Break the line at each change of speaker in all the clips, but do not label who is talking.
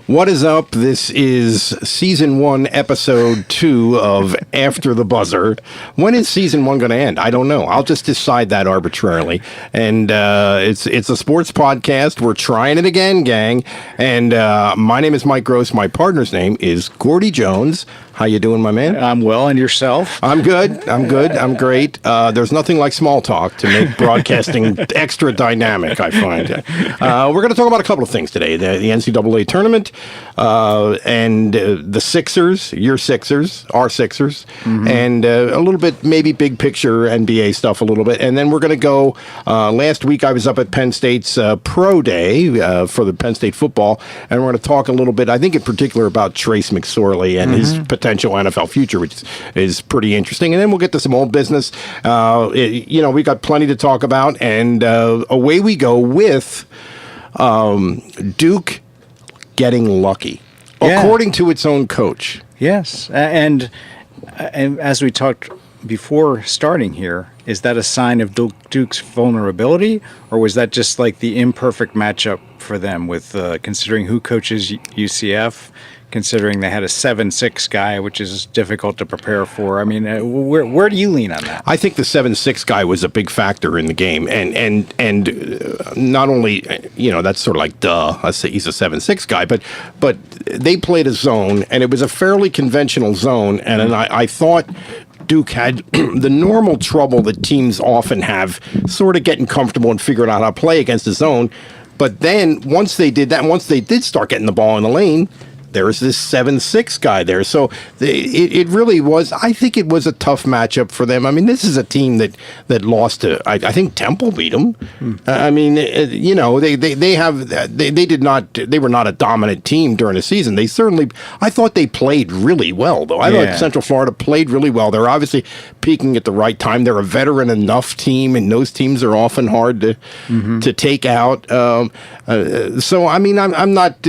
What is up? This is Season 1, Episode 2 of After the Buzzer. When is Season 1 going to end? I don't know. I'll just decide that arbitrarily. And it's a sports podcast. We're trying it again, gang. And my name is Mike Gross. My partner's name is Gordy Jones. How you doing, my man?
I'm well, and yourself?
I'm good. I'm great. There's nothing like small talk to make broadcasting extra dynamic, I find. We're going to talk about a couple of things today. The NCAA tournament and the Sixers, your Sixers, our Sixers, and a little bit, maybe big picture NBA stuff a little bit. And then we're going to go, last week I was up at Penn State's Pro Day for the Penn State football, and we're going to talk a little bit, I think in particular, about Trace McSorley and his potential NFL future, which is pretty interesting. And then we'll get to some old business. We got plenty to talk about, and away we go with Duke getting lucky, according to its own coach.
Yes, and as we talked before starting here, is that a sign of Duke's vulnerability, or was that just like the imperfect matchup for them with considering who coaches UCF? Considering they had a 7'6" guy, which is difficult to prepare for. I mean, where do you lean on that?
I think the 7'6" guy was a big factor in the game, and not only that's sort of like duh. I say he's a 7'6" guy, but they played a zone, and it was a fairly conventional zone, and I thought Duke had the normal trouble that teams often have, sort of getting comfortable and figuring out how to play against the zone. But then once they did that, once they did start getting the ball in the lane, there was this 7'6" guy there. So it really was, I think it was a tough matchup for them. I mean, this is a team that lost to, I think Temple beat them. I mean, they were not a dominant team during the season. They certainly, I thought they played really well, though. I thought Central Florida played really well. They're obviously peaking at the right time. They're a veteran enough team, and those teams are often hard to take out. So, I mean, I'm not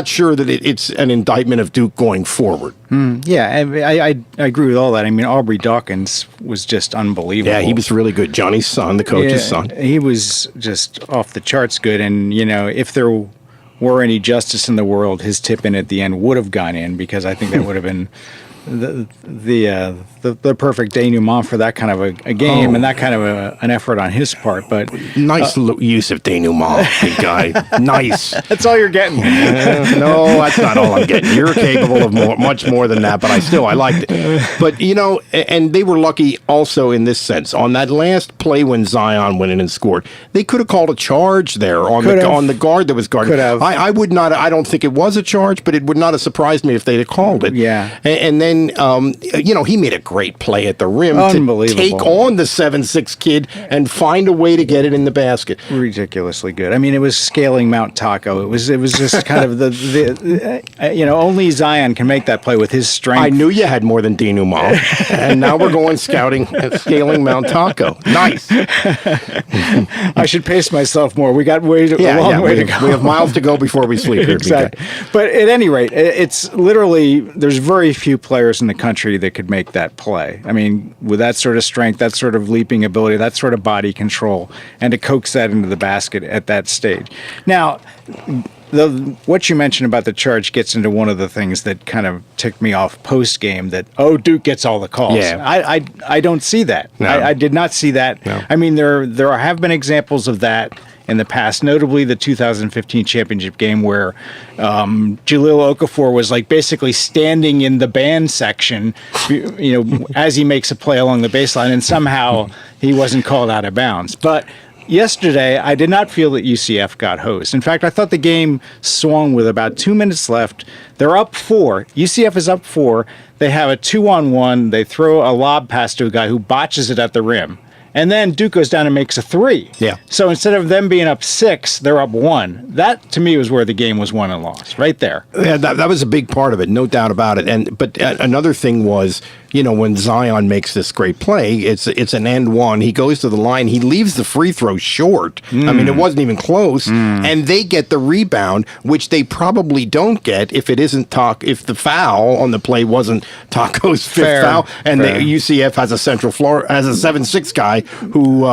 sure that it's an indictment of Duke going forward.
I agree with all that. I mean, Aubrey Dawkins was just unbelievable.
Yeah, he was really good. Johnny's son, the coach's son.
He was just off the charts good. And, if there were any justice in the world, his tip in at the end would have gone in, because I think that would have been the perfect denouement for that kind of a game and that kind of an effort on his part. But
nice use of denouement, big guy. Nice.
That's all you're getting.
No, that's not all I'm getting. You're capable of much more than that, but I liked it. But and they were lucky also in this sense. On that last play when Zion went in and scored, they could have called a charge there on the guard that was guarding.
Could have.
I would not. I don't think it was a charge, but it would not have surprised me if they'd have called it.
Yeah.
And then he made a great play at the rim to take on the 7'6" kid and find a way to get it in the basket.
Ridiculously good. I mean, it was scaling Mount Taco. It was just kind of only Zion can make that play with his strength.
I knew you had more than denouement, and now we're going scaling Mount Taco. Nice.
I should pace myself more. We got a long way to go.
We have miles to go before we sleep here.
Exactly. But at any rate, it's literally, there's very few players in the country that could make that play. I mean, with that sort of strength, that sort of leaping ability, that sort of body control, and to coax that into the basket at that stage. Now, what you mentioned about the charge gets into one of the things that kind of ticked me off post-game, that, Duke gets all the calls.
Yeah.
I don't see that. No. I did not see that.
No.
I mean, there have been examples of that in the past, notably the 2015 championship game where Jahlil Okafor was like basically standing in the band section, as he makes a play along the baseline, and somehow he wasn't called out of bounds. But yesterday, I did not feel that UCF got hosed. In fact, I thought the game swung with about 2 minutes left. They're up 4. UCF is up 4. They have a 2-on-1. They throw a lob pass to a guy who botches it at the rim. And then Duke goes down and makes a 3.
Yeah.
So instead of them being up 6, they're up 1. That, to me, was where the game was won and lost, right there.
Yeah, that was a big part of it, no doubt about it. But another thing was, when Zion makes this great play, it's an end one. He goes to the line. He leaves the free throw short. I mean, it wasn't even close. And they get the rebound, which they probably don't get if it isn't if the foul on the play wasn't Taco's fifth foul. And UCF has a Central Florida, has a 7'6" guy who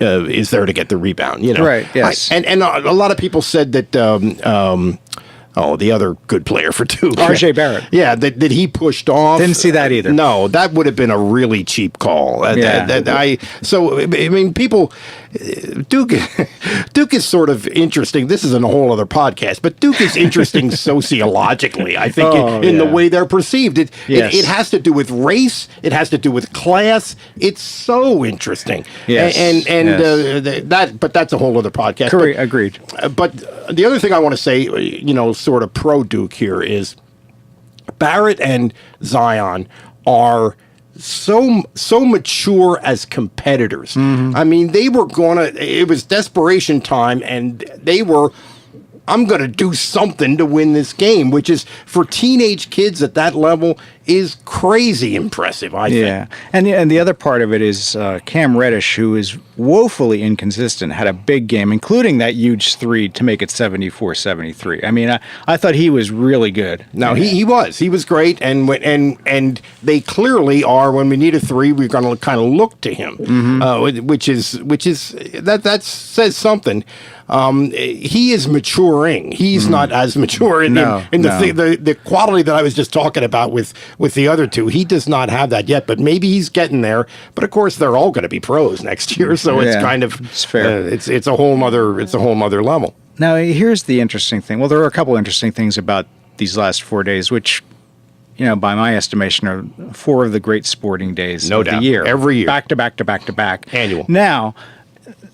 is there to get the rebound.
Right. Yes.
And a lot of people said that the other good player for Duke.
R.J. Barrett.
Yeah, that he pushed off.
Didn't see that either.
No, that would have been a really cheap call. So, I mean, people, Duke is sort of interesting. This isn't a whole other podcast, but Duke is interesting sociologically, I think, in the way they're perceived. It has to do with race. It has to do with class. It's so interesting.
Yes.
But that's a whole other podcast.
Agreed.
But the other thing I want to say, sort of pro Duke here is Barrett and Zion are so mature as competitors. I mean, it was desperation time, and they were, I'm going to do something to win this game, which is, for teenage kids at that level, is crazy impressive, I think.
Yeah, and the other part of it is Cam Reddish, who is woefully inconsistent, had a big game, including that huge three to make it 74-73. I mean, I thought he was really good.
No, he was great, and they clearly are. When we need a three, we're going to kind of look to him, which is that says something. He is maturing. He's not as mature in the quality that I was just talking about with the other two. He does not have that yet, but maybe he's getting there. But of course, they're all going to be pros next year, so it's kind of
it's fair.
It's a whole other level.
Now, here's the interesting thing. Well, there are a couple interesting things about these last 4 days, which, by my estimation, are 4 of the great sporting days of the year.
Every year.
Back to back to back to back.
Annual.
Now,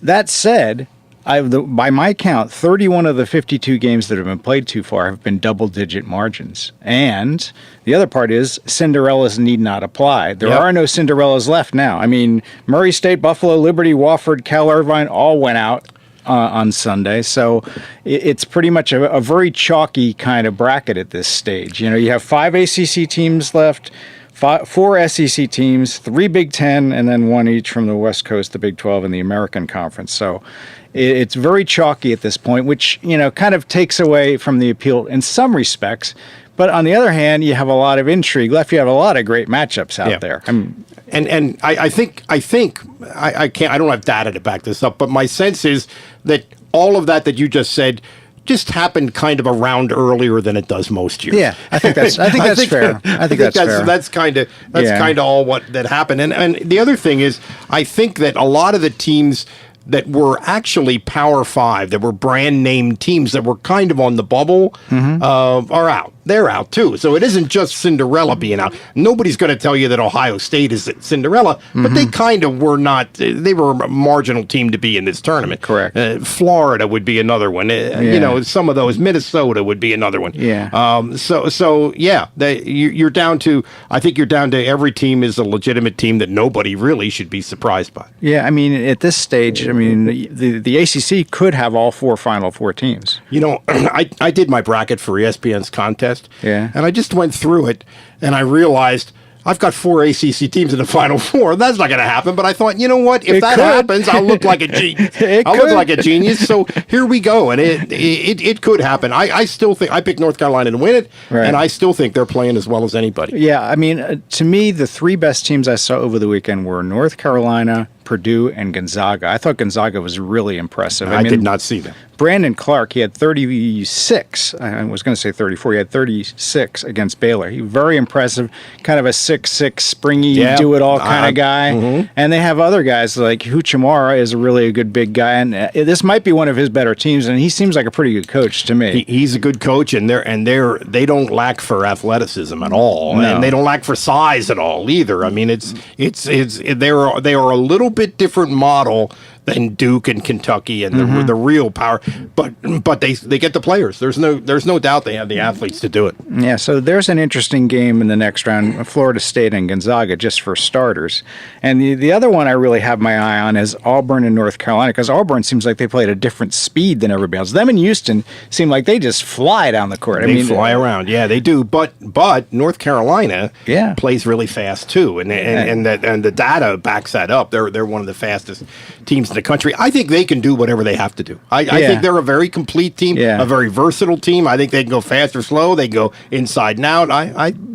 that said, by my count, 31 of the 52 games that have been played too far have been double-digit margins. And the other part is Cinderellas need not apply. There are no Cinderellas left now. I mean, Murray State, Buffalo, Liberty, Wofford, Cal Irvine all went out on Sunday. So it's pretty much a very chalky kind of bracket at this stage. You have 5 ACC teams left, 4 SEC teams, 3 Big Ten, and then 1 each from the West Coast, the Big 12, and the American Conference. So it's very chalky at this point, which, kind of takes away from the appeal in some respects. But on the other hand, you have a lot of intrigue left. You have a lot of great matchups out there.
I think I don't have data to back this up, but my sense is that all of that you just said just happened kind of around earlier than it does most years.
Yeah, I think that's fair. I think that's fair.
That's kind of all what that happened. And the other thing is, I think that a lot of the teams that were actually Power 5, that were brand name teams that were kind of on the bubble, are out. They're out too. So it isn't just Cinderella being out. Nobody's going to tell you that Ohio State is Cinderella, but they kind of were not. They were a marginal team to be in this tournament.
Correct.
Florida would be another one. Some of those. Minnesota would be another one.
Yeah.
You're down to. I think you're down to every team is a legitimate team that nobody really should be surprised by.
Yeah. I mean, at this stage, the ACC could have all 4 Final Four teams.
I did my bracket for ESPN's contest.
Yeah.
And I just went through it, and I realized I've got 4 ACC teams in the Final Four. That's not going to happen. But I thought, you know what? If that happens, I'll look like a genius. Look like a genius. So here we go, and it could happen. I still think I picked North Carolina to win it, and I still think they're playing as well as anybody.
Yeah, I mean, to me, the 3 best teams I saw over the weekend were North Carolina, Purdue, and Gonzaga. I thought Gonzaga was really impressive.
I did not see them.
Brandon Clark, he had 36. I was going to say 34. He had 36 against Baylor. He very impressive, kind of a 6'6", springy, do-it-all kind of guy. And they have other guys like Huchamara is really a good big guy, and this might be one of his better teams. And he seems like a pretty good coach to me.
He's a good coach, and they don't lack for athleticism at all, and they don't lack for size at all either. I mean, they are a little bit different model than Duke and Kentucky and the real power, but they get the players. There's no doubt they have the athletes to do it.
Yeah, so there's an interesting game in the next round, Florida State and Gonzaga, just for starters. And the other one I really have my eye on is Auburn and North Carolina, because Auburn seems like they play at a different speed than everybody else. Them and Houston seem like they just fly down the court.
They fly around. Yeah, they do. But North Carolina plays really fast too, and the data backs that up. They're one of the fastest teams in the country. I think they can do whatever they have to do. I think they're a very complete team, a very versatile team. I think they can go fast or slow. They can go inside and out.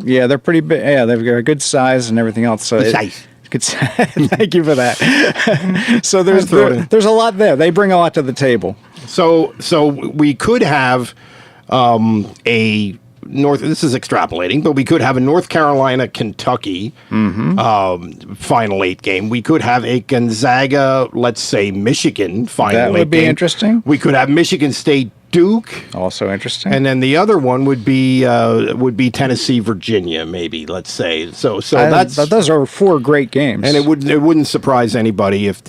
They're pretty big. Yeah, they've got a good size and everything else. So thank you for that. So there's a lot there. They bring a lot to the table.
So we could have a North. This is extrapolating, but we could have a North Carolina, Kentucky Final Eight game. We could have a Gonzaga, let's say Michigan Final Eight game.
That would be interesting.
We could have Michigan State, Duke.
Also interesting.
And then the other one would be Tennessee, Virginia, maybe. Let's say so.
Those are 4 great games,
and it wouldn't surprise anybody if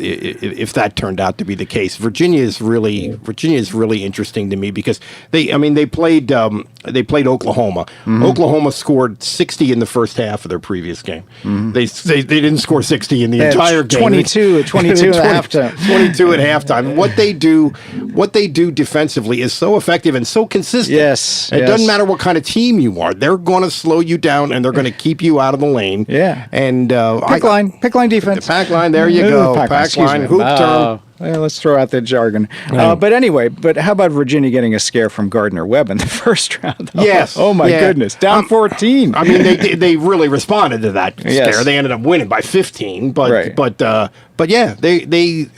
that turned out to be the case. Virginia is really interesting to me because they played Oklahoma. Oklahoma scored 60 in the first half of their previous game. They didn't score 60 in the entire game.
22 at halftime.
22 at halftime. What they do defensively is so effective and so consistent.
Yes.
It doesn't matter what kind of team you are. They're going to slow you down and they're going to keep you out of the lane.
Yeah.
And
pick line defense.
Pack line, there you go. Pack line, hoop turn.
Well, let's throw out the jargon. But anyway, how about Virginia getting a scare from Gardner-Webb in the first round?
Yes.
Oh, my goodness. Down 14.
I mean, they really responded to that scare.
Yes.
They ended up winning by 15. But yeah,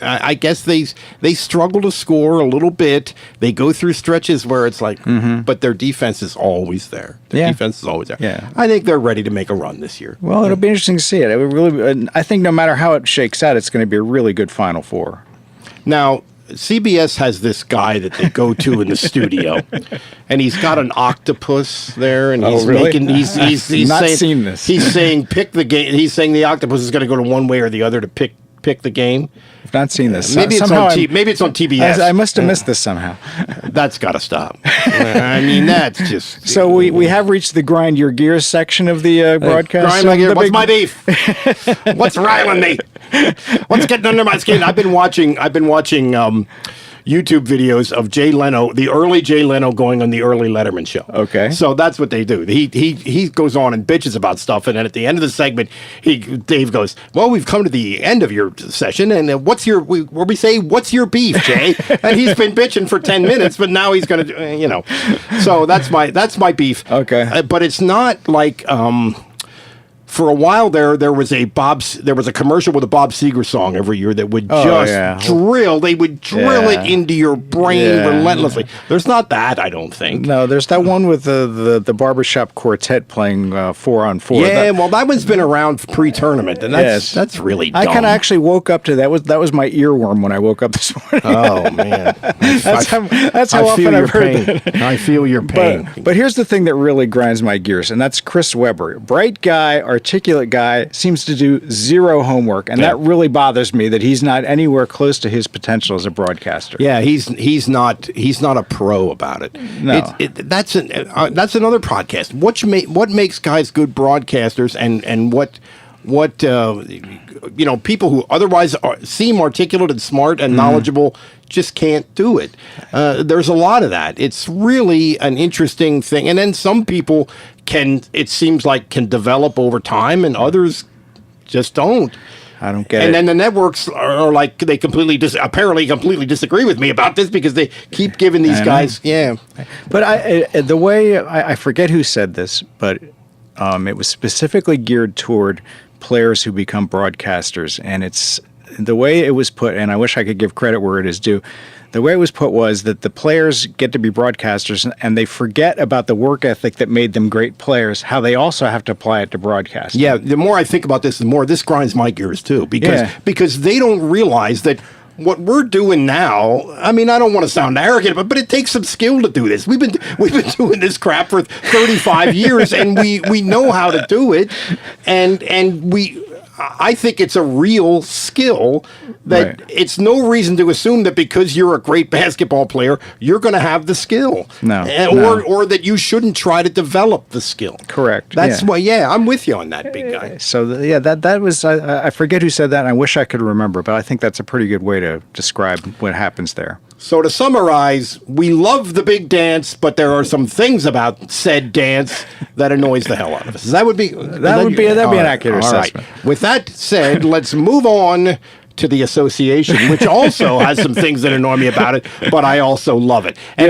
I guess they struggle to score a little bit. They go through stretches where it's like, but their defense is always there. Defense is always there.
Yeah.
I think they're ready to make a run this year.
Well, it'll be interesting to see it. I think no matter how it shakes out, it's going to be a really good Final Four.
Now, CBS has this guy that they go to in the studio, and he's got an octopus there, and he's he's
not
saying,
seen this.
He's saying pick the game. He's saying the octopus is going to go to one way or the other to pick the game.
I've not seen this.
Maybe it's on TBS.
I must have missed this somehow.
That's got to stop. I mean, that's just...
So we have reached the grind your gears section of the broadcast.
Grind my gears. What's my beef? What's riling me? What's getting under my skin? I've been watching YouTube videos of Jay Leno, the early Jay Leno going on the early Letterman show.
Okay.
So that's what they do. He goes on and bitches about stuff, and then at the end of the segment, Dave goes, "Well, we've come to the end of your session, and what's your beef, Jay?" And he's been bitching for 10 minutes, but now he's going to, So that's my beef.
Okay.
But it's not like. For a while there was a commercial with a Bob Seger song every year that would drill it into your brain relentlessly. There's not that, I don't think.
No, there's that one with the barbershop quartet playing 4-on-4.
Yeah, that one's been around pre-tournament, and that's really dumb.
I kind of actually woke up to that. That was my earworm when I woke up this morning.
Oh man,
that's how often I've heard that.
I feel your pain.
But here's the thing that really grinds my gears, and that's Chris Webber, bright guy, articulate guy, seems to do zero homework, and that really bothers me that he's not anywhere close to his potential as a broadcaster.
Yeah, he's not a pro about it.
No,
that's another podcast. What makes guys good broadcasters, and what people who otherwise seem articulate and smart and knowledgeable just can't do it. There's a lot of that. It's really an interesting thing. And then some people can develop over time, and others just don't.
I don't get it.
And then the networks are like, they apparently completely disagree with me about this because they keep giving these guys,
But I forget who said this, but it was specifically geared toward players who become broadcasters, and it's the way it was put, and I wish I could give credit where it is due. The way it was put was that the players get to be broadcasters and they forget about the work ethic that made them great players, how they also have to apply it to broadcasting.
Yeah, the more I think about this, the more this grinds my gears too, because they don't realize that what we're doing now, I mean, I don't want to sound arrogant, but it takes some skill to do this. We've been doing this crap for 35 years, and we know how to do it, and I think it's a real skill that it's no reason to assume that because you're a great basketball player, you're going to have the skill. Or that you shouldn't try to develop the skill.
Correct.
That's why, I'm with you on that, big guy.
So, that was, I forget who said that, and I wish I could remember, but I think that's a pretty good way to describe what happens there.
So to summarize, we love the big dance, but there are some things about said dance that annoys the hell out of us. That'd be an accurate assessment. Right. With that said, let's move on to the association, which also has some things that annoy me about it, but I also love it. And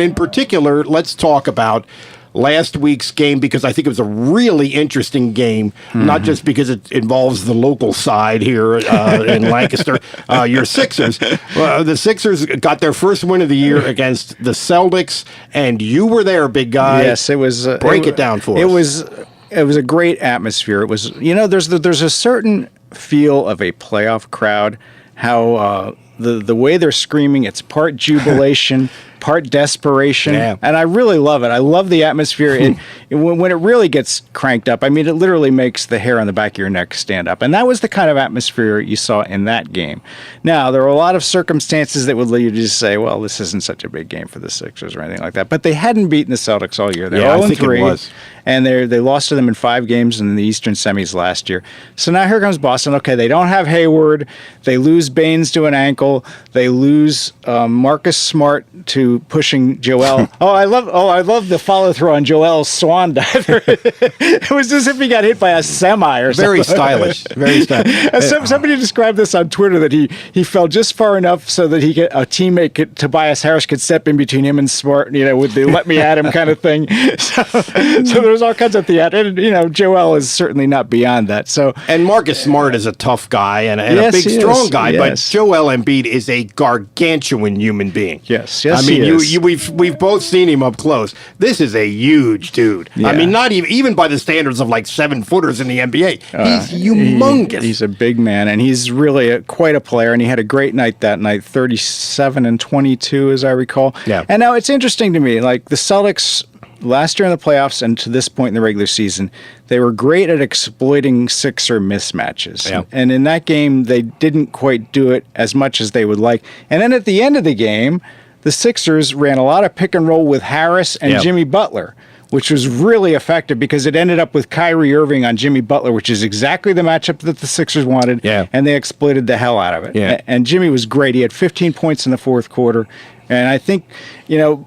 in particular, let's talk about last week's game because I think it was a really interesting game, not just because it involves the local side here in Lancaster. Your Sixers. The Sixers got their first win of the year against the Celtics, and you were there, big guy.
Yes, it was.
Break it down for us.
It was a great atmosphere. It was, there's a certain feel of a playoff crowd. How the way they're screaming, it's part jubilation, part desperation, and I really love it. I love the atmosphere. When it really gets cranked up, I mean, it literally makes the hair on the back of your neck stand up, and that was the kind of atmosphere you saw in that game. Now, there were a lot of circumstances that would lead you to just say, well, this isn't such a big game for the Sixers or anything like that, but they hadn't beaten the Celtics all year. They're 0-3, and they lost to them in 5 games in the Eastern semis last year. So now here comes Boston. Okay, they don't have Hayward. They lose Baines to an ankle. They lose Marcus Smart to pushing Joel. I love the follow through on Joel's swan diver. It was as if he got hit by a semi or something.
Very stylish. Very stylish.
Somebody described this on Twitter that he fell just far enough so that a teammate, Tobias Harris, could step in between him and Smart, with the let me at him kind of thing. So there's all kinds of theater. And, Joel is certainly not beyond that.
And Marcus Smart is a tough guy and a big, strong guy, but Joel Embiid is a gargantuan human being.
Yes,
I mean, we've both seen him up close. This is a huge dude. Yeah. I mean, not even by the standards of like 7-footers in the NBA. He's humongous.
He's a big man, and he's really quite a player. And he had a great night that night, 37 and 22, as I recall.
Yeah.
And now it's interesting to me, like the Celtics last year in the playoffs and to this point in the regular season, they were great at exploiting Sixer mismatches.
Yeah.
And in that game, they didn't quite do it as much as they would like. And then at the end of the game, the Sixers ran a lot of pick and roll with Harris and Jimmy Butler, which was really effective because it ended up with Kyrie Irving on Jimmy Butler, which is exactly the matchup that the Sixers wanted, and they exploited the hell out of it.
Yeah.
And Jimmy was great. He had 15 points in the fourth quarter. And I think, a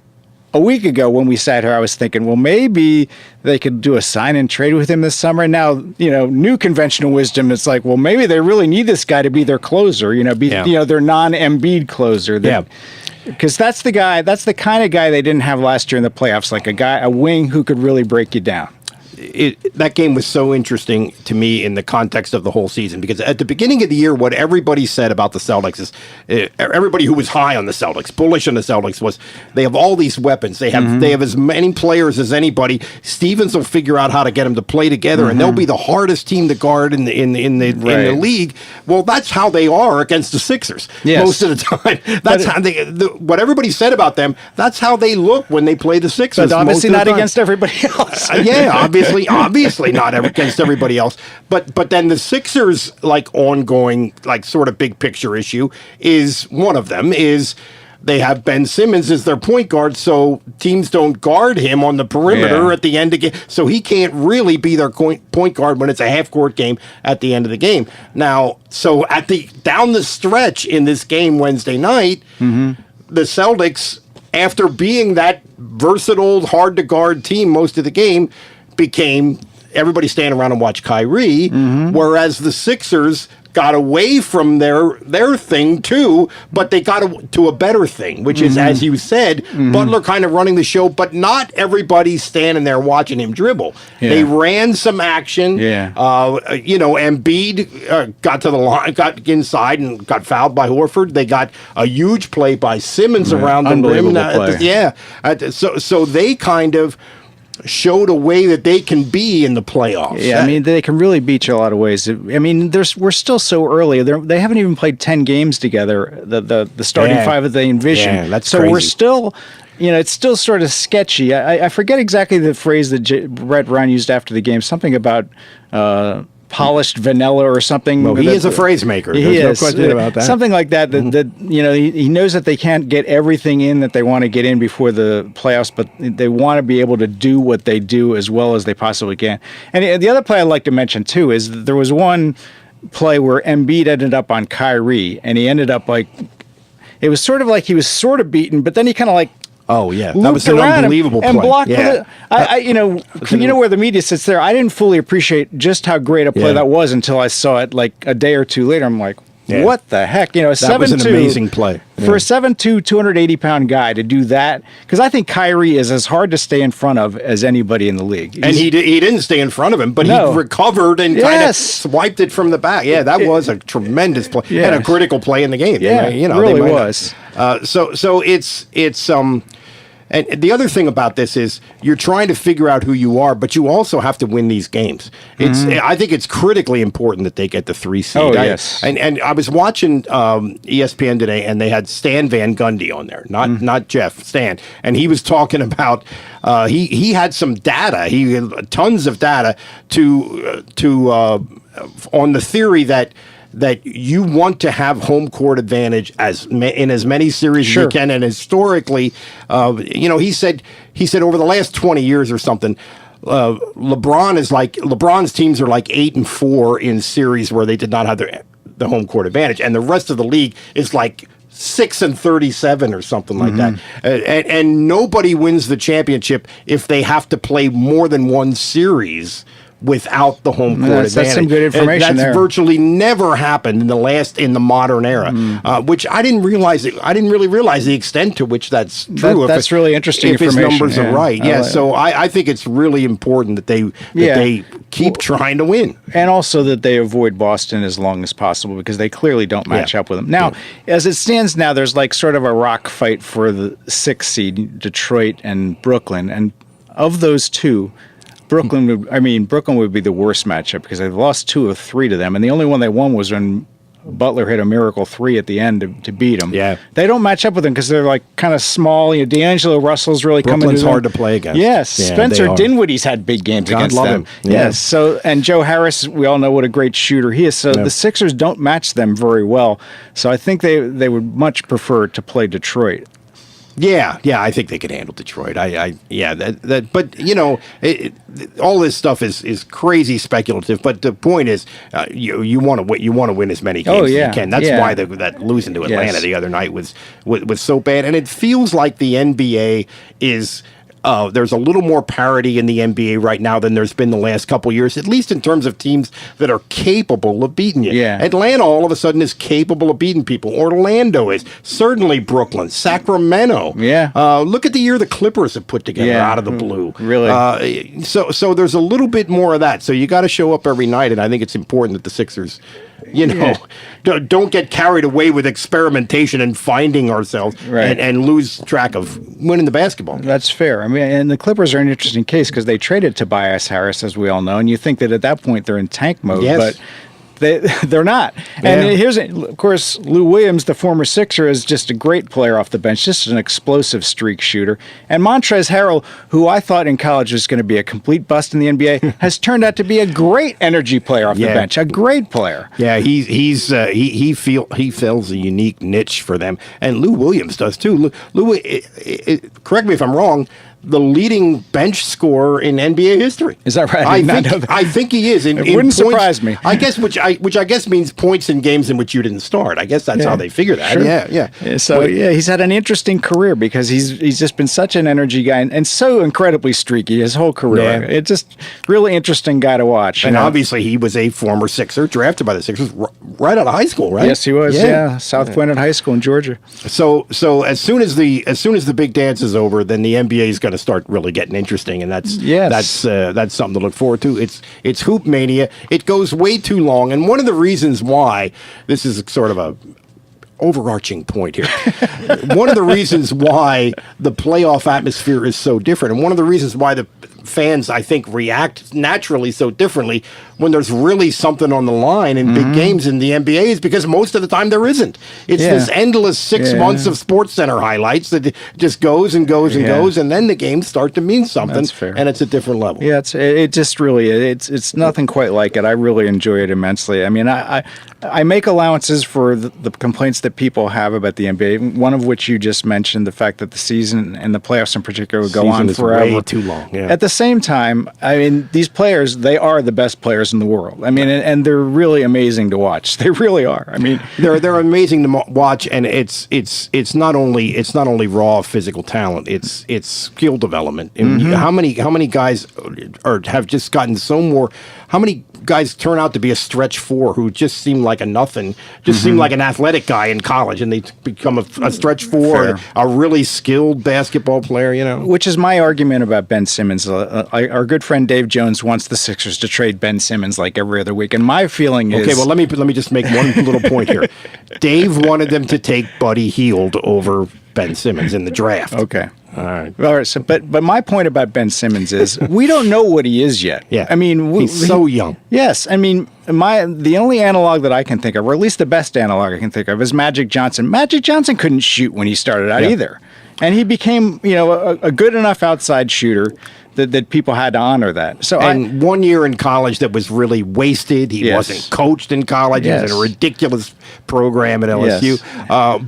week ago when we sat here, I was thinking, well, maybe they could do a sign and trade with him this summer. And now, new conventional wisdom, it's like, well, maybe they really need this guy to be their closer, their non-Embiid closer. Because that's the kind of guy they didn't have last year in the playoffs, like a wing who could really break you down.
That game was so interesting to me in the context of the whole season because at the beginning of the year, what everybody said about the Celtics is everybody who was high on the Celtics, bullish on the Celtics, was they have all these weapons. They have as many players as anybody. Stevens will figure out how to get them to play together, and they'll be the hardest team to guard in the league. Well, that's how they are against the Sixers most of the time. That's how what everybody said about them. That's how they look when they play the Sixers.
But obviously not against everybody else.
Obviously not against everybody else, but then the Sixers ongoing sort of big picture issue is one of them is they have Ben Simmons as their point guard, so teams don't guard him on the perimeter at the end of the game, so he can't really be their point guard when it's a half court game at the end of the game. Now, so down the stretch in this game Wednesday night, the Celtics, after being that versatile, hard to guard team most of the game, became everybody stand around and watch Kyrie, whereas the Sixers got away from their thing too, but they got to a better thing, which is, as you said, Butler kind of running the show, but not everybody standing there watching him dribble. Yeah. They ran some action. Yeah. Embiid got to the line, got inside and got fouled by Horford. They got a huge play by Simmons around the rim. So they kind of showed a way that they can be in the playoffs.
Yeah, I mean, they can really beat you a lot of ways. I mean, we're still so early. They haven't even played 10 games together, the starting five that they envision.
Yeah, that's
so
crazy.
We're still, it's still sort of sketchy. I forget exactly the phrase that Brett Ryan used after the game, something about polished vanilla or something.
Well, he is a phrase maker. There's no question about that.
Something like that. That he knows that they can't get everything in that they want to get in before the playoffs, but they want to be able to do what they do as well as they possibly can. And the other play I'd like to mention too is that there was one play where Embiid ended up on Kyrie, and he ended up it was sort of like he was sort of beaten, but then he kind of
oh yeah, that was an unbelievable play.
And blocked it. Where the media sits there, I didn't fully appreciate just how great a play that was until I saw it a day or two later. I'm like,
Yeah.
What the heck? You know,
That was an amazing play.
For a 7'2", 280-pound guy to do that, because I think Kyrie is as hard to stay in front of as anybody in the league.
And he didn't stay in front of him, but
No.
he recovered and kind of
Yes.
swiped it from the back. Yeah, that was a tremendous play
Yeah.
and a critical play in the game.
Yeah,
you know,
really
they might
was.
So it's and the other thing about this is you're trying to figure out who you are, but you also have to win these games. I think it's critically important that they get the 3 seed.
Oh, yes.
And I was watching ESPN today, and they had Stan Van Gundy on there, not Jeff, Stan, and he was talking about he had some data, he had tons of data on the theory that you want to have home court advantage in as many series as you can, and historically, he said over the last 20 years or something, LeBron's teams are like 8-4 in series where they did not have the home court advantage, and the rest of the league is like 6-37 or something like that, and nobody wins the championship if they have to play more than one series without the home court advantage.
That's some good information.
That's virtually never happened in the modern era, which I didn't realize. I didn't really realize the extent to which that's true.
That's really interesting
if his
information.
numbers are right. Yeah, so I think it's really important that they keep trying to win,
and also that they avoid Boston as long as possible because they clearly don't match up with them. Now, as it stands now, there's like sort of a rock fight for the 6th seed, Detroit and Brooklyn, and of those two, Brooklyn would be the worst matchup because they've lost 2 of 3 to them, and the only one they won was when Butler hit a miracle 3 at the end to beat them.
Yeah,
they don't match up with them because they're like kind of small. You know, D'Angelo Russell's really coming.
Brooklyn's hard to play against.
Yes,
yeah,
Spencer Dinwiddie's had big games against them.
Him. Yeah.
Yes, so and Joe Harris, we all know what a great shooter he is. So the Sixers don't match them very well. So I think they would much prefer to play Detroit.
Yeah, I think they could handle Detroit. But you know, all this stuff is crazy speculative. But the point is, you want to win. You want to win as many games as you can. That's why that losing to Atlanta the other night was so bad. And it feels like the NBA is. There's a little more parity in the NBA right now than there's been the last couple of years, at least in terms of teams that are capable of beating you.
Yeah.
Atlanta all of a sudden is capable of beating people. Orlando is. Certainly Brooklyn. Sacramento.
Yeah.
Look at the year the Clippers have put together out of the blue.
Really?
So there's a little bit more of that. So you got to show up every night, and I think it's important that the Sixers, don't get carried away with experimentation and finding ourselves and lose track of winning the basketball game.
That's fair. I mean, and the Clippers are an interesting case because they traded Tobias Harris, as we all know, and you think that at that point they're in tank mode, but they're not. And here's, of course, Lou Williams, the former Sixer, is just a great player off the bench, just an explosive streak shooter. And Montrezl Harrell, who I thought in college was going to be a complete bust in the NBA, has turned out to be a great energy player off the bench, a great player.
Yeah, he fills a unique niche for them, and Lou Williams does too. Lou, correct me if I'm wrong, the leading bench scorer in NBA history.
Is that right?
I think he is.
It wouldn't surprise me.
I guess, which I guess means points in games in which you didn't start. I guess that's how they figure that.
Sure.
Yeah.
So he's had an interesting career because he's just been such an energy guy and so incredibly streaky his whole career.
Yeah.
It's just really interesting guy to watch.
And obviously he was a former Sixer, drafted by the Sixers right out of high school, right?
Yes, he was. Yeah, South Point High School in Georgia.
So as soon as the big dance is over, then the NBA is going to start really getting interesting, and that's something to look forward to. It's hoop mania. It goes way too long, and one of the reasons why this is sort of a overarching point here. One of the reasons why the playoff atmosphere is so different, and one of the reasons why the fans, I think, react naturally so differently when there's really something on the line in big games in the NBA is because most of the time there isn't. It's this endless 6 months of Sports Center highlights that just goes and goes and goes, and then the games start to mean something.
That's fair.
And it's a different level.
Yeah, it just really it's nothing quite like it. I really enjoy it immensely. I mean, I make allowances for the complaints that people have about the NBA, one of which you just mentioned, the fact that the season and the playoffs in particular would go on forever.
Way too long. Yeah.
At the same time, I mean, these players, they are the best players in the world. I mean, and they're really amazing to watch. They really are. I mean,
they're amazing to watch, and it's not only raw physical talent. It's skill development. And how many guys have just gotten so more? How many guys turn out to be a stretch four who just seem like a nothing, just seem like an athletic guy in college, and they become a stretch four, a really skilled basketball player, you know?
Which is my argument about Ben Simmons. Our good friend Dave Jones wants the Sixers to trade Ben Simmons like every other week, and my feeling is...
Okay, well, let me just make one little point here. Dave wanted them to take Buddy Hield over Ben Simmons in the draft.
Okay.
All right.
So, but my point about Ben Simmons is we don't know what he is yet.
Yeah.
I mean,
he's so young.
Yes. I mean, the only analog that I can think of, or at least the best analog I can think of, is Magic Johnson. Magic Johnson couldn't shoot when he started out either, and he became, a good enough outside shooter that people had to honor that. So,
1 year in college that was really wasted. He wasn't coached in college. He was in a ridiculous program at LSU.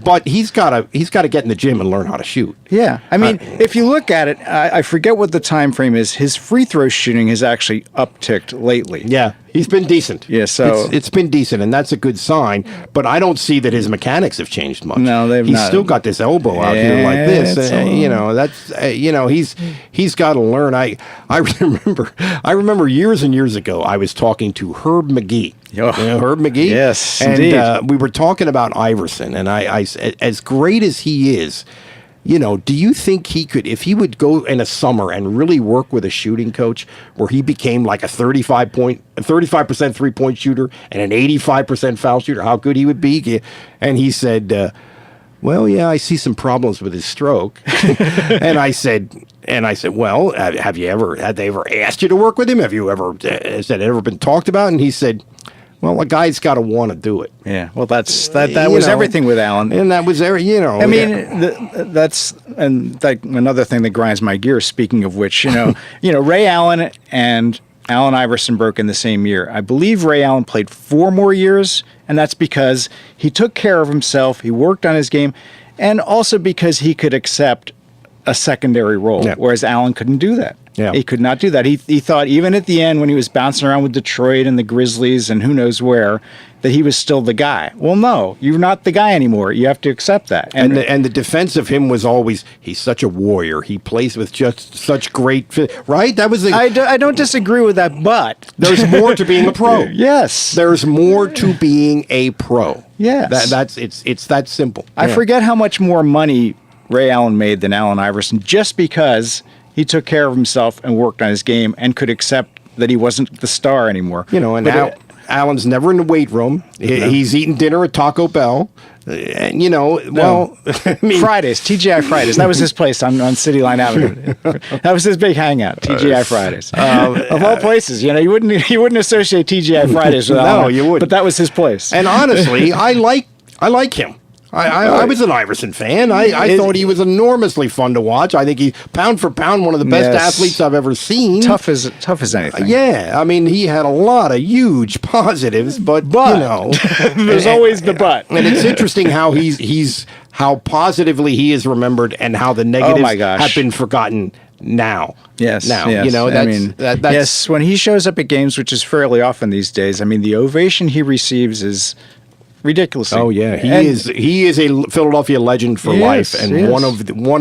But he's got to get in the gym and learn how to shoot.
Yeah, I mean, if you look at it, I forget what the time frame is. His free throw shooting has actually upticked lately.
Yeah, he's been decent.
Yeah, so
it's been decent, and that's a good sign. But I don't see that his mechanics have changed much.
No, they've
he's
not.
still got this elbow out here like this. He's got to learn. I remember years and years ago, I was talking to Herb McGee. Herb McGee.
Yes,
and
indeed.
We were talking about Iverson, and I as great as he is. Do you think he could, if he would go in a summer and really work with a shooting coach where he became like a 35% 3-point shooter and an 85% foul shooter, how good he would be? And he said, well, yeah, I see some problems with his stroke. and I said, well, had they ever asked you to work with him? Has that ever been talked about? And he said, well, a guy's got to want to do it.
Yeah, well, that was everything with Allen,
and that was there. I
mean, that's another thing that grinds my gears. Speaking of which, Ray Allen and Allen Iverson broke in the same year. I believe Ray Allen played 4 more years, and that's because he took care of himself. He worked on his game, and also because he could accept a secondary role, whereas Allen couldn't do that.
Yeah.
He could not do that. He thought even at the end when he was bouncing around with Detroit and the Grizzlies and who knows where, that he was still the guy. Well, no, you're not the guy anymore. You have to accept that.
And the defense of him was always, he's such a warrior. He plays with just such great right? That was
I don't disagree with that, but
there's more to being a pro.
Yes.
There's more to being a pro.
Yes.
It's that simple.
I forget how much more money Ray Allen made than Allen Iverson just because he took care of himself and worked on his game and could accept that he wasn't the star anymore.
Allen's never in the weight room. He's eating dinner at Taco Bell. And, I mean,
Fridays, TGI Fridays. That was his place on City Line Avenue. That was his big hangout, TGI Fridays. Of all places, you wouldn't associate TGI Fridays with Allen.
No, you wouldn't.
But that was his place.
And honestly, I like him. I was an Iverson fan. I thought he was enormously fun to watch. I think he, pound for pound, one of the best athletes I've ever seen.
Tough as anything.
Yeah, I mean, he had a lot of huge positives, but
there's always the but.
And it's interesting how how positively he is remembered and how the negatives have been forgotten now.
Yes.
Now,
that's yes. When he shows up at games, which is fairly often these days, I mean, the ovation he receives is ridiculous.
Oh yeah, he is a Philadelphia legend for life, and one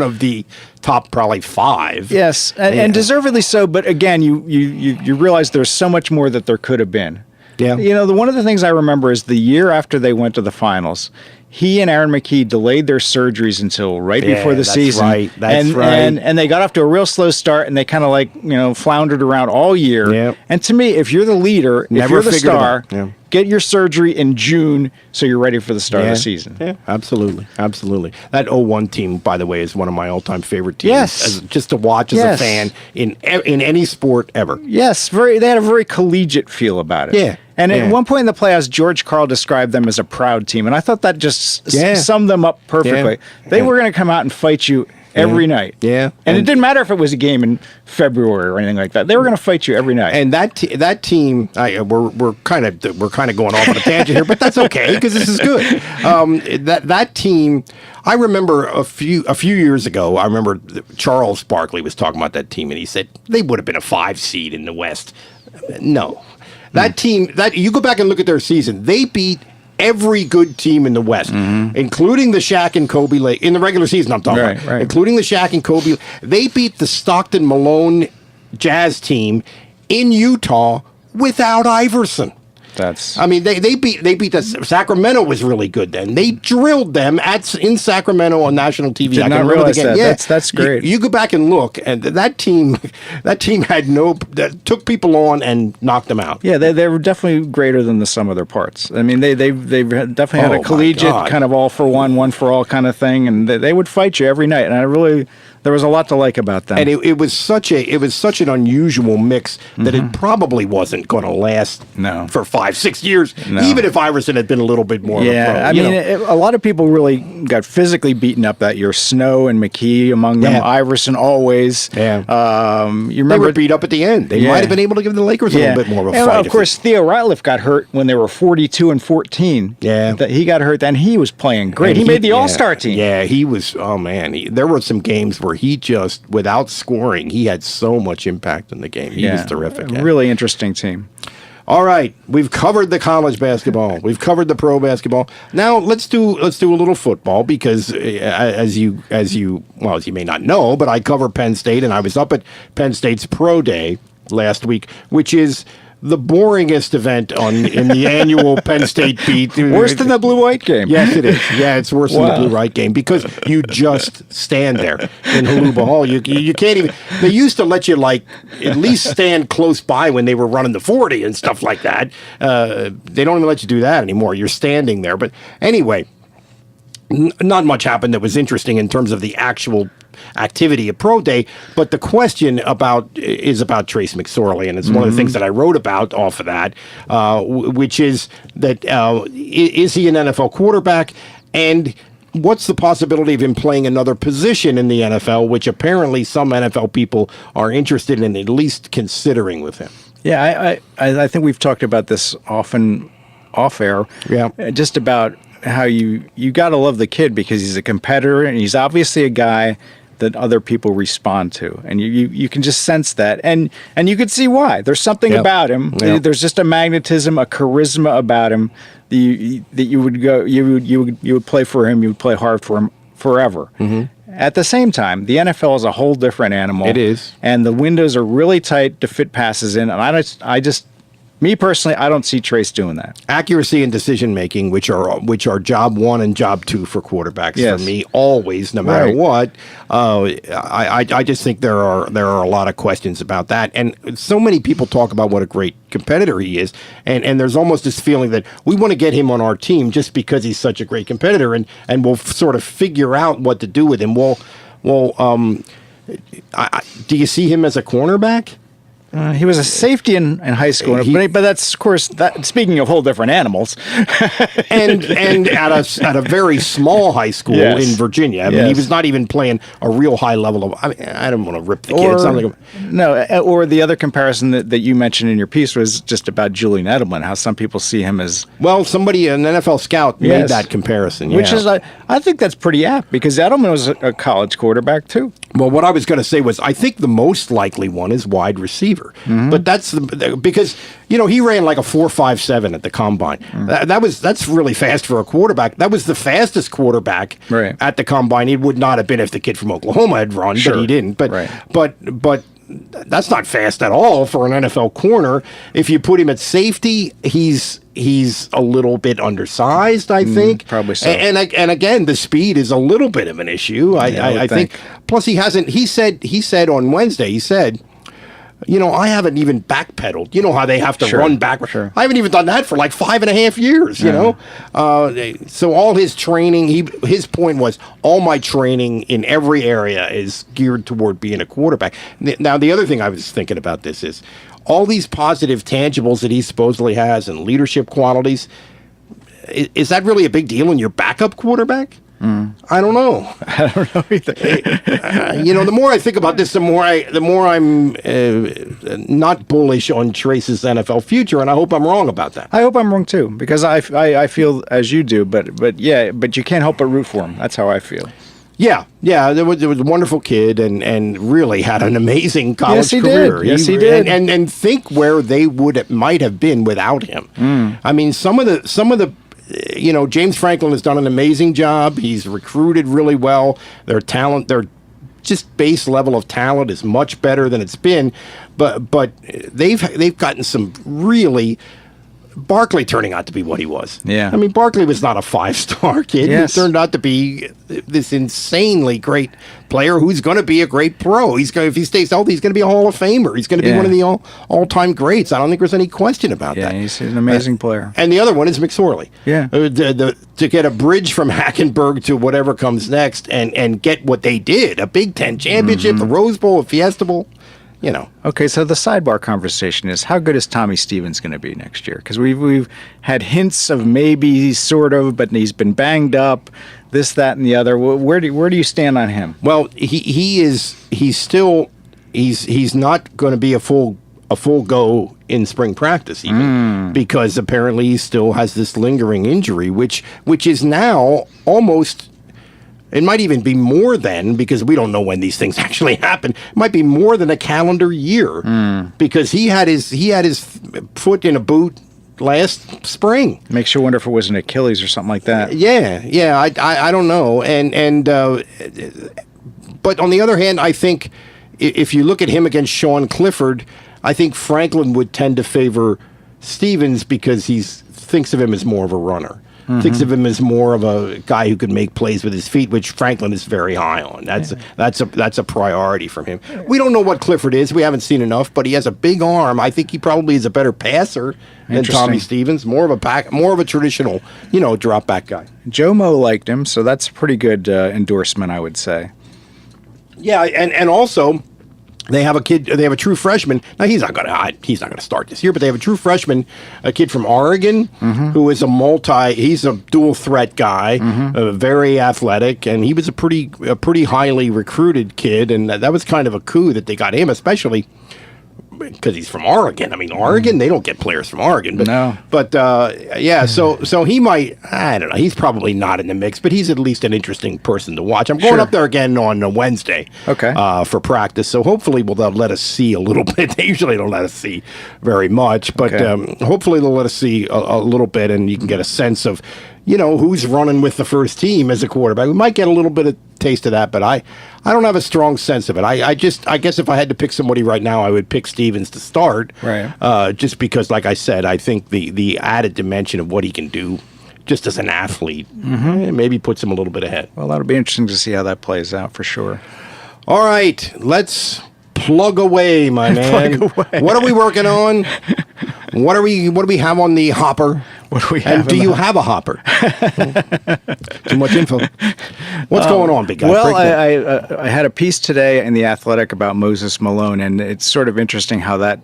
of the top probably 5.
Yes, and deservedly so. But again, you realize there's so much more that there could have been.
Yeah,
one of the things I remember is the year after they went to the finals, he and Aaron McKee delayed their surgeries until right before the season.
That's right.
And they got off to a real slow start, and they kind of floundered around all year.
Yeah.
And to me, if you're the leader, if you're the star, get your surgery in June so you're ready for the start of the season.
Yeah, absolutely. That 01 team, by the way, is one of my all-time favorite teams.
Yes.
Just to watch as a fan in any sport ever.
Yes, they had a very collegiate feel about it.
Yeah.
And at one point in the playoffs, George Karl described them as a proud team, and I thought that just summed them up perfectly. They were going to come out and fight you every night.
Yeah.
And it didn't matter if it was a game in February or anything like that. They were going to fight you every night.
And that team, we're kind of going off on a tangent here, but that's okay because this is good. That team, I remember a few years ago. I remember Charles Barkley was talking about that team, and he said they would have been a 5 seed in the West. No, that team. That you go back and look at their season, they beat every good team in the West, including the Shaq and Kobe in the regular season. I'm talking about, including the Shaq and Kobe. They beat the Stockton Malone Jazz team in Utah without Iverson.
That's.
I mean, they beat the Sacramento was really good then. They drilled them in Sacramento on national TV.
Did not realize that. Yeah, that's great.
You go back and look, and that team had took people on and knocked them out.
Yeah, they were definitely greater than the sum of their parts. I mean, they definitely had a collegiate kind of all for one for all kind of thing, and they would fight you every night. And there was a lot to like about them.
And it was such an unusual mix that it probably wasn't going to last for 5-6 years, even if Iverson had been a little bit more of a pro.
I mean, a lot of people really got physically beaten up that year. Snow and McKee among them. Iverson always. Yeah. You remember,
they were beat up at the end. They might have been able to give the Lakers a little bit more of a fight.
Of course, Theo Ratliff got hurt when they were 42-14.
Yeah.
He got hurt then. He was playing great. He made the All-Star team.
Yeah, he was. Oh, man. There were some games where he just, without scoring, he had so much impact in the game. He was terrific.
Really interesting team.
All right, we've covered the college basketball. We've covered the pro basketball. Now let's do a little football because as you may not know, but I cover Penn State, and I was up at Penn State's Pro Day last week, which is the boringest event in the annual Penn State beat.
Worse than the blue-white game.
Yes, it is. Yeah, it's worse than the blue-white game because you just stand there in Haluba Hall. You can't even. They used to let you at least stand close by when they were running the 40 and stuff like that. They don't even let you do that anymore. You're standing there. But anyway, not much happened that was interesting in terms of the actual activity at Pro Day, but the question is about Trace McSorley, and it's one of the things that I wrote about off of that, which is that is he an NFL quarterback, and what's the possibility of him playing another position in the NFL, which apparently some NFL people are interested in at least considering with him.
Yeah, I think we've talked about this often off air.
Yeah,
just about how you got to love the kid because he's a competitor and he's obviously a guy that other people respond to, and you can just sense that, and you can see why. There's something about him. Yep. There's just a magnetism, a charisma about him that you would play for him. You would play hard for him forever. Mm-hmm. At the same time, the NFL is a whole different animal.
It is, and
the windows are really tight to fit passes in, and I just. Me personally, I don't see Trace doing that.
Accuracy and decision making, which are job 1 and job 2 for quarterbacks for me, always, no matter what. I just think there are a lot of questions about that, and so many people talk about what a great competitor he is, and there's almost this feeling that we want to get him on our team just because he's such a great competitor, and we'll sort of figure out what to do with him. Do you see him as a cornerback?
He was a safety in high school, but that's, of course, speaking of whole different animals.
and at a very small high school in Virginia. I mean, he was not even playing a real high level of. I don't want to rip the kid.
Or the other comparison that you mentioned in your piece was just about Julian Edelman, how some people see him as.
Well, an NFL scout made that comparison.
Which is, I think that's pretty apt because Edelman was a college quarterback too.
Well, what I was going to say was I think the most likely one is wide receiver. Mm-hmm. But that's because he ran like a 4.57 at the combine. Mm-hmm. That's really fast for a quarterback. That was the fastest quarterback at the combine. It would not have been if the kid from Oklahoma had run, but he didn't. But that's not fast at all for an NFL corner. If you put him at safety, he's a little bit undersized, I think.
Probably so.
And again, the speed is a little bit of an issue. I think. Plus, he hasn't. He said on Wednesday. He said, I haven't even backpedaled. You know how they have to run back.
Sure.
I haven't even done that for like 5.5 years, you know? So all his training, his point was, all my training in every area is geared toward being a quarterback. Now, the other thing I was thinking about this is, all these positive tangibles that he supposedly has and leadership qualities, is that really a big deal in your backup quarterback? I don't know.
I don't know either.
You know, the more I think about this, the more I'm not bullish on Trace's NFL future, and I hope I'm wrong about that.
I hope I'm wrong too, because I feel as you do, but you can't help but root for him. That's how I feel.
Yeah, there was a wonderful kid and really had an amazing college
Yes, he
career.
did. Yes, he did.
And think where they might have been without him. I mean, some of the you know, James Franklin has done an amazing job. He's recruited really well. Their just base level of talent is much better than it's been, but they've gotten some really. Barkley turning out to be what he was.
Yeah.
I mean, Barkley was not a 5-star kid.
Yes.
He turned out to be this insanely great player who's going to be a great pro. If he stays healthy, he's going to be a Hall of Famer. He's going to be one of the all-time greats. I don't think there's any question about that.
Yeah, he's an amazing player.
And the other one is McSorley.
Yeah.
To get a bridge from Hackenberg to whatever comes next and get what they did, a Big Ten championship, the Rose Bowl, a Fiesta Bowl. You know.
Okay, so the sidebar conversation is, how good is Tommy Stevens going to be next year? Because we've had hints of maybe, sort of, but he's been banged up, this, that, and the other. Where do you stand on him?
Well, he's not going to be a full go in spring practice even because apparently he still has this lingering injury, which is now almost. It might even be more than, because we don't know when these things actually happen. It might be more than a calendar year because he had his foot in a boot last spring.
Makes you wonder if it was an Achilles or something like that.
Yeah. I don't know. But on the other hand, I think if you look at him against Sean Clifford, I think Franklin would tend to favor Stevens because he thinks of him as more of a runner. Thinks of him as more of a guy who could make plays with his feet, which Franklin is very high on. That's a priority from him. We don't know what Clifford is. We haven't seen enough, but he has a big arm. I think he probably is a better passer than Tommy Stevens. More of a traditional, drop back guy.
Jomo liked him, so that's a pretty good endorsement, I would say.
Yeah, and also. They have a true freshman. Now he's not gonna start this year, but they have a true freshman, a kid from Oregon, who is he's a dual threat guy, very athletic, and he was a pretty highly recruited kid, and that was kind of a coup that they got him, especially because he's from Oregon. I mean, Oregon, they don't get players from Oregon. But,
no.
But, so he might, I don't know, he's probably not in the mix, but he's at least an interesting person to watch. I'm going up there again on Wednesday for practice, so hopefully they'll let us see a little bit. They usually don't let us see very much, but hopefully they'll let us see a little bit, and you can get a sense of, who's running with the first team as a quarterback. We might get a little bit of taste of that, but I don't have a strong sense of it. I guess if I had to pick somebody right now, I would pick Stevens to start.
Right.
Just because, like I said, I think the added dimension of what he can do just as an athlete maybe puts him a little bit ahead.
Well, that'll be interesting to see how that plays out for sure.
All right, let's plug away, my man. What are we working on? What do we have on the hopper?
What do we have?
And do you have a hopper? Too much info. What's going on, big guy?
Well, I had a piece today in The Athletic about Moses Malone, and it's sort of interesting how that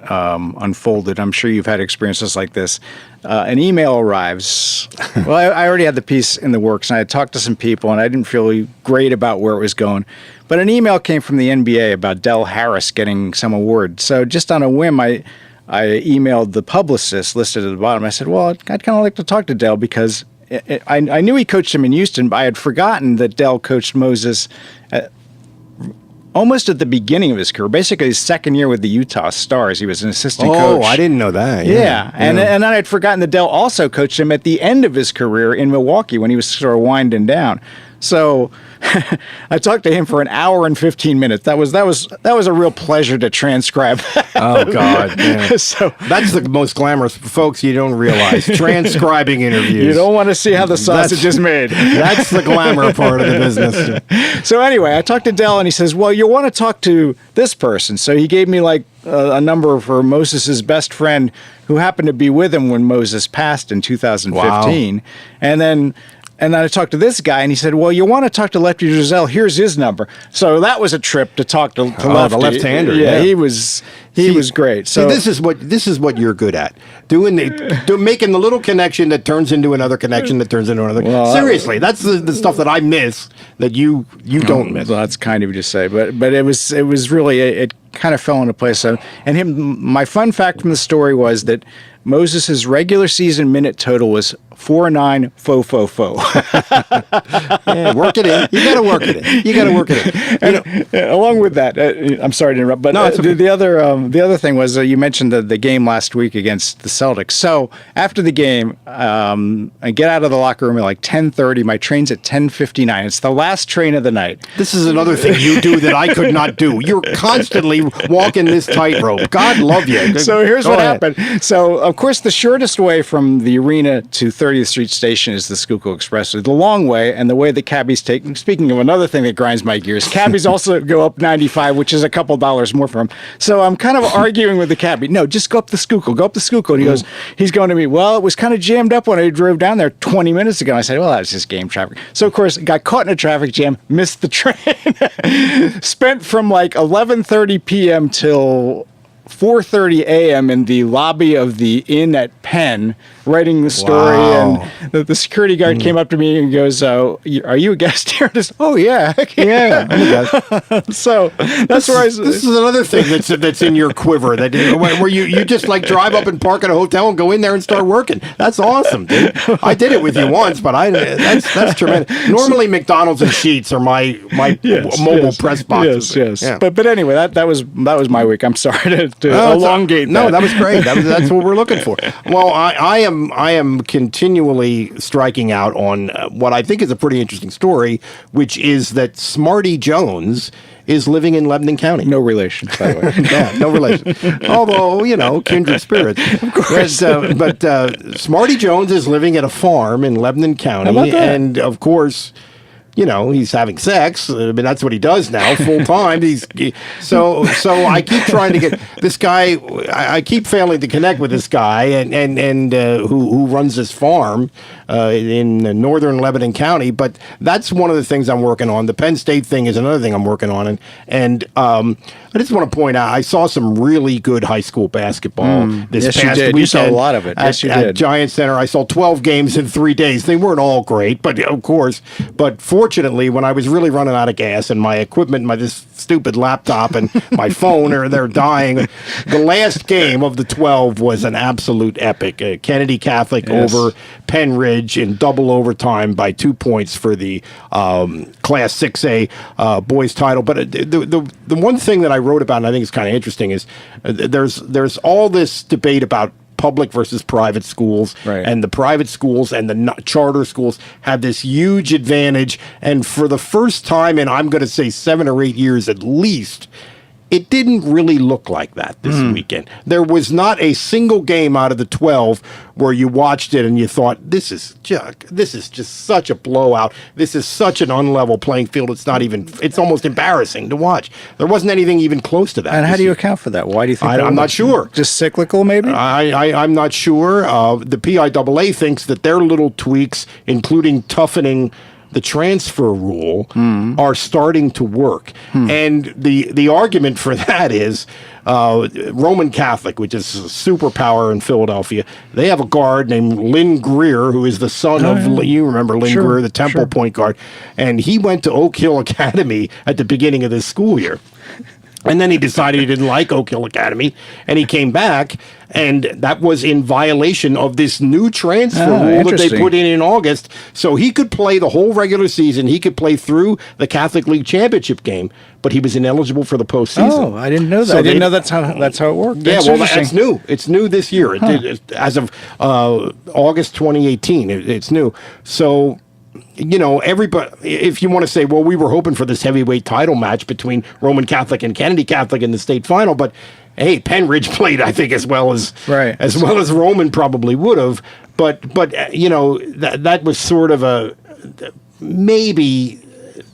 unfolded. I'm sure you've had experiences like this. An email arrives. Well, I already had the piece in the works, and I had talked to some people, and I didn't feel great about where it was going. But an email came from the NBA about Del Harris getting some award. So just on a whim, I emailed the publicist listed at the bottom. I said, well, I'd kind of like to talk to Del because I knew he coached him in Houston, but I had forgotten that Del coached Moses almost at the beginning of his career, basically his second year with the Utah Stars. He was an assistant coach.
Oh, I didn't know that.
Yeah. And I had forgotten that Del also coached him at the end of his career in Milwaukee when he was sort of winding down. So I talked to him for an hour and 15 minutes. That was a real pleasure to transcribe.
Oh God! Yeah.
So
that's the most glamorous, folks. You don't realize transcribing interviews.
You don't want to see how the sausage is made.
That's the glamour part of the business.
So anyway, I talked to Del, and he says, "Well, you want to talk to this person." So he gave me a number for Moses's best friend, who happened to be with him when Moses passed in 2015, and then. And then I talked to this guy, and he said, well, you want to talk to Lefty Driesell, here's his number. So that was a trip to talk to Lefty.
The left-hander.
Yeah, he was great. So
this is what you're good at. Making the little connection that turns into another connection that turns into another.
Well,
seriously, that's the stuff that I miss that you don't miss.
Well, that's kind of you to say, but it was really it kind of fell into place. So, and my fun fact from the story was that Moses's regular season minute total was 49,444.
Yeah, work it in. You got to work it in. You got to work it in.
And along with that, I'm sorry to interrupt, but
No, it's okay.
the other thing was you mentioned the game last week against the Celtics. So after the game, I get out of the locker room at like 10:30. My train's at 10:59. It's the last train of the night.
This is another thing you do that I could not do. You're constantly walking this tightrope. God love you.
So here's
Go
what
ahead.
happened. So, of course, the shortest way from the arena to 30th Street Station is the Schuylkill Expressway. The long way, and the way the cabbies take, speaking of another thing that grinds my gears, cabbies also go up 95, which is a couple dollars more for them. So I'm kind of arguing with the cabbie. No, just go up the Schuylkill. Go up the Schuylkill. And he's going to me, well, it was kind of jammed up when I drove down there 20 minutes ago. And I said, well, that was just game traffic. So, of course, got caught in a traffic jam, missed the train, spent from like 11:30 p.m. till 4:30 a.m. in the lobby of the inn at Penn, writing the story.
Wow.
And the security guard came up to me and goes, "Are you a guest here?" Just, oh yeah,
Yeah. I'm a guy.
So that's where
This is another thing that's in your quiver that where you just like drive up and park at a hotel and go in there and start working. That's awesome, dude. I did it with you once, but that's tremendous. Normally, McDonald's and Sheetz are my mobile press boxes.
Yes.
Yeah.
But anyway, that was my week. I'm sorry to
No,
elongate.
No, that was great. That's what we're looking for. Well, I am continually striking out on what I think is a pretty interesting story, which is that Smarty Jones is living in Lebanon County.
No relation, by the way.
Yeah, no relation. Although, kindred spirits. Of course. But Smarty Jones is living at a farm in Lebanon County.
How about that?
And, of course, he's having sex. I mean, that's what he does now, full time. So I keep trying to get this guy. I keep failing to connect with this guy, and who runs this farm in northern Lebanon County. But that's one of the things I'm working on. The Penn State thing is another thing I'm working on, and I just want to point out I saw some really good high school basketball this
Yes,
past
you did.
weekend.
You saw a lot of it. Yes, you
at
did.
Giant Center. I saw 12 games in 3 days. They weren't all great, but of course. But fortunately, when I was really running out of gas and my equipment, this stupid laptop and my phone they're dying, the last game of the 12 was an absolute epic. Kennedy Catholic over Penn Ridge in double overtime by 2 points for the Class 6A boys title. But the one thing that I wrote about, and I think is kind of interesting, is there's all this debate about public versus private schools,
right.
And the private schools and the charter schools have this huge advantage. And for the first time in, I'm going to say 7 or 8 years at least, it didn't really look like that this weekend. There was not a single game out of the 12 where you watched it and you thought, this is just such a blowout. This is such an unlevel playing field. It's almost embarrassing to watch. There wasn't anything even close to that.
And how do you account for that? Why do you think
I'm not sure.
Just cyclical, maybe?
I'm not sure. The PIAA thinks that their little tweaks, including toughening the transfer rule, are starting to work. And the argument for that is Roman Catholic, which is a superpower in Philadelphia. They have a guard named Lynn Greer, who is the son of, you remember Lynn Greer, the Temple point guard. And he went to Oak Hill Academy at the beginning of this school year. And then he decided he didn't like Oak Hill Academy, and he came back, and that was in violation of this new transfer rule that they put in August. So he could play the whole regular season. He could play through the Catholic League championship game, but he was ineligible for the postseason.
Oh, I didn't know that.
So
I didn't know that's how it worked.
Yeah, well, that's new. It's new this year. As of August 2018, it's new. So, everybody, if you want to say, well, we were hoping for this heavyweight title match between Roman Catholic and Kennedy Catholic in the state final, but hey, Penn Ridge played, I think, as well as Roman probably would have. But that was sort of maybe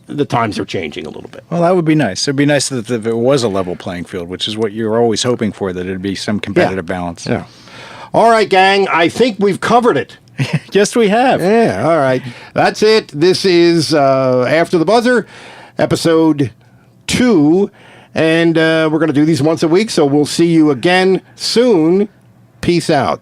the times are changing a little bit.
Well, that would be nice. It'd be nice if it was a level playing field, which is what you're always hoping for, that it'd be some competitive balance.
Yeah. All right, gang, I think we've covered it.
Yes, we have.
Yeah, all right. That's it. This is After the Buzzer, episode 2. And we're going to do these once a week, so we'll see you again soon. Peace out.